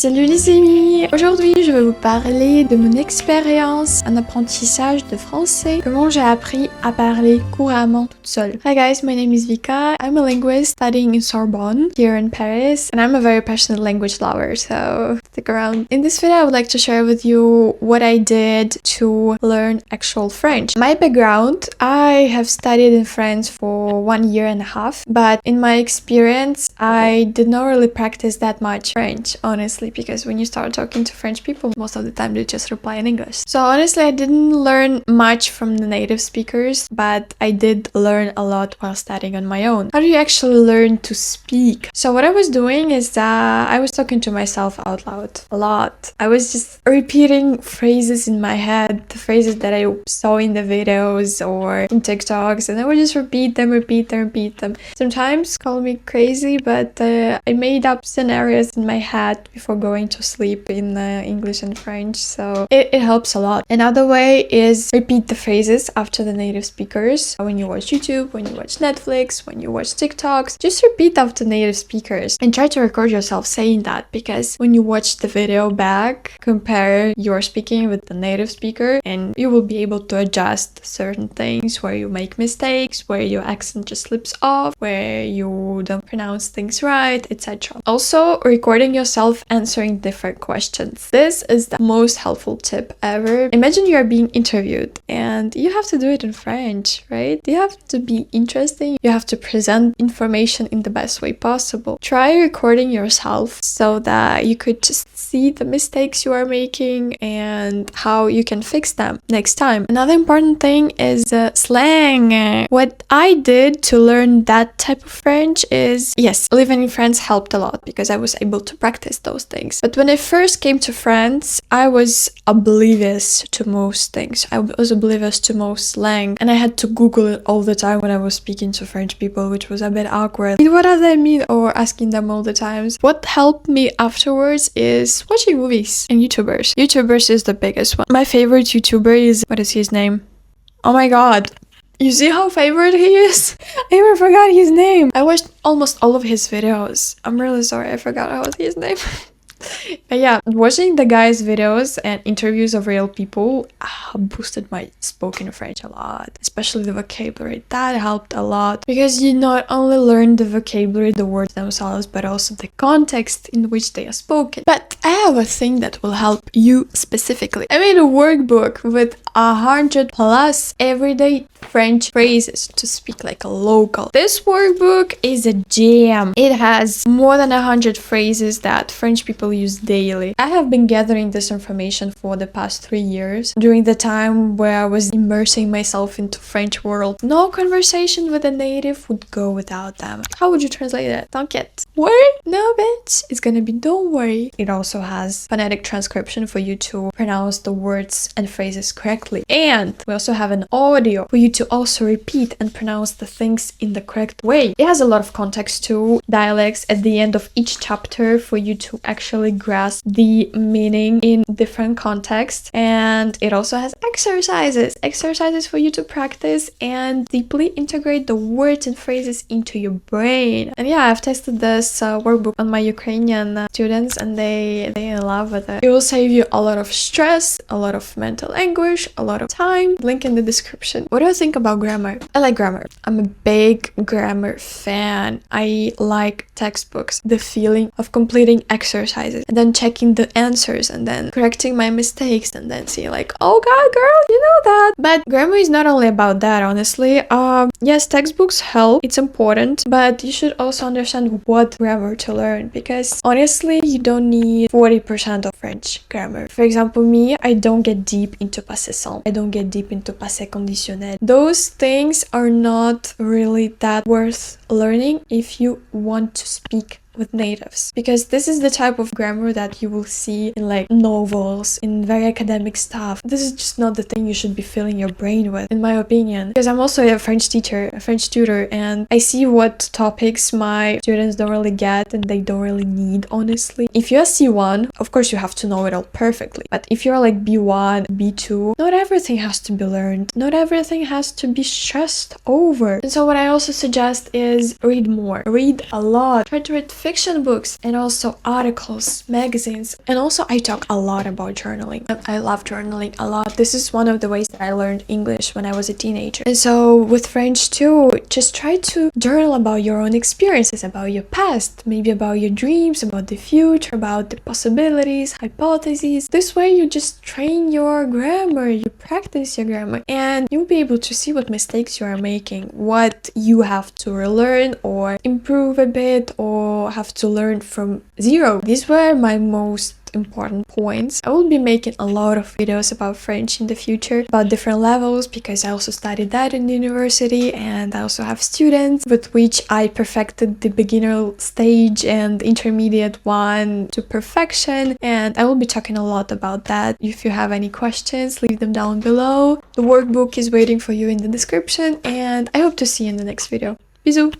Salut les amis! Aujourd'hui, je vais vous parler de mon expérience en apprentissage de français, comment j'ai appris à parler couramment toute seule. Hi guys, my name is Vika. I'm a linguist studying in Sorbonne here in Paris, and I'm a very passionate language lover, so stick around. In this video, I would like to share with you what I did to learn actual French. My background, I have studied in France for 1 year and a half, but in my experience, I did not really practice that much French, honestly. Because when you start talking to French people, most of the time they just reply in English. So honestly, I didn't learn much from the native speakers, but I did learn a lot while studying on my own. How do you actually learn to speak? So what I was doing is that I was talking to myself out loud a lot. I was just repeating phrases in my head, the phrases that I saw in the videos or in TikToks, and I would just repeat them. Sometimes call me crazy, but I made up scenarios in my head before going to sleep in English and French, so it helps a lot. Another way is repeat the phrases after the native speakers. When you watch YouTube, when you watch Netflix, when you watch TikToks, just repeat after native speakers and try to record yourself saying that, because when you watch the video back, compare your speaking with the native speaker and you will be able to adjust certain things where you make mistakes, where your accent just slips off, where you don't pronounce things right, etc. Also, recording yourself answering different questions. This is the most helpful tip ever. Imagine you are being interviewed and you have to do it in French, right? You have to be interesting. You have to present information in the best way possible. Try recording yourself so that you could just see the mistakes you are making and how you can fix them next time. Another important thing is slang. What I did to learn that type of French is, yes, living in France helped a lot because I was able to practice those things. But when I first came to France, I was oblivious to most things. I was oblivious to most slang, and I had to Google it all the time when I was speaking to French people, which was a bit awkward. What does that mean? Or asking them all the times. What helped me afterwards is watching movies and YouTubers. YouTubers is the biggest one. My favorite YouTuber is, what is his name? Oh my god. You see how favorite he is? I even forgot his name. I watched almost all of his videos. I'm really sorry, I forgot how was his name. But yeah, watching the guy's videos and interviews of real people boosted my spoken French a lot, especially the vocabulary. That helped a lot because you not only learn the vocabulary, the words themselves, but also the context in which they are spoken. But I have a thing that will help you specifically. I made a workbook with 100+ everyday French phrases to speak like a local. This workbook is a gem. It has more than 100 phrases that French people use daily. I have been gathering this information for the past 3 years during the time where I was immersing myself into French world. No conversation with a native would go without them. How would you translate it? Don't get worry? No, bitch. It's gonna be don't worry. It also has phonetic transcription for you to pronounce the words and phrases correctly. And we also have an audio for you to also repeat and pronounce the things in the correct way. It has a lot of context too, dialects at the end of each chapter for you to actually grasp the meaning in different contexts. And it also has exercises for you to practice and deeply integrate the words and phrases into your brain. And yeah, I've tested this workbook on my Ukrainian students and they in love with it. It will save you a lot of stress, a lot of mental anguish, a lot of time. Link in the description. What do I think about grammar? I like grammar. I'm a big grammar fan. I like textbooks, the feeling of completing exercises and then checking the answers and then correcting my mistakes and then seeing like, oh god, girl, you know that. But grammar is not only about that, honestly. Yes, textbooks help, it's important, but you should also understand what grammar to learn, because honestly, you don't need 40% of French grammar. For example, me, I don't get deep into passé simple. I don't get deep into passé conditionnel. Those things are not really that worth learning if you want to speak with natives, because this is the type of grammar that you will see in like novels, in very academic stuff. This is just not the thing you should be filling your brain with, in my opinion, because I'm also a French teacher, a French tutor, and I see what topics my students don't really get and they don't really need, honestly. If you're C1, of course you have to know it all perfectly, but if you're like B1, B2, not everything has to be learned, not everything has to be stressed over. And so what I also suggest is read more, read a lot, try to read fiction books, and also articles, magazines. And also I talk a lot about journaling. I love journaling a lot. This is one of the ways that I learned English when I was a teenager. And so with French too, just try to journal about your own experiences, about your past, maybe about your dreams, about the future, about the possibilities, hypotheses. This way you just train your grammar, you practice your grammar, and you'll be able to see what mistakes you are making, what you have to relearn or improve a bit, or have to learn from zero. These were my most important points. I will be making a lot of videos about French in the future, about different levels, because I also studied that in university, and I also have students with which I perfected the beginner stage and intermediate one to perfection, and I will be talking a lot about that. If you have any questions, leave them down below. The workbook is waiting for you in the description, and I hope to see you in the next video. Bisous!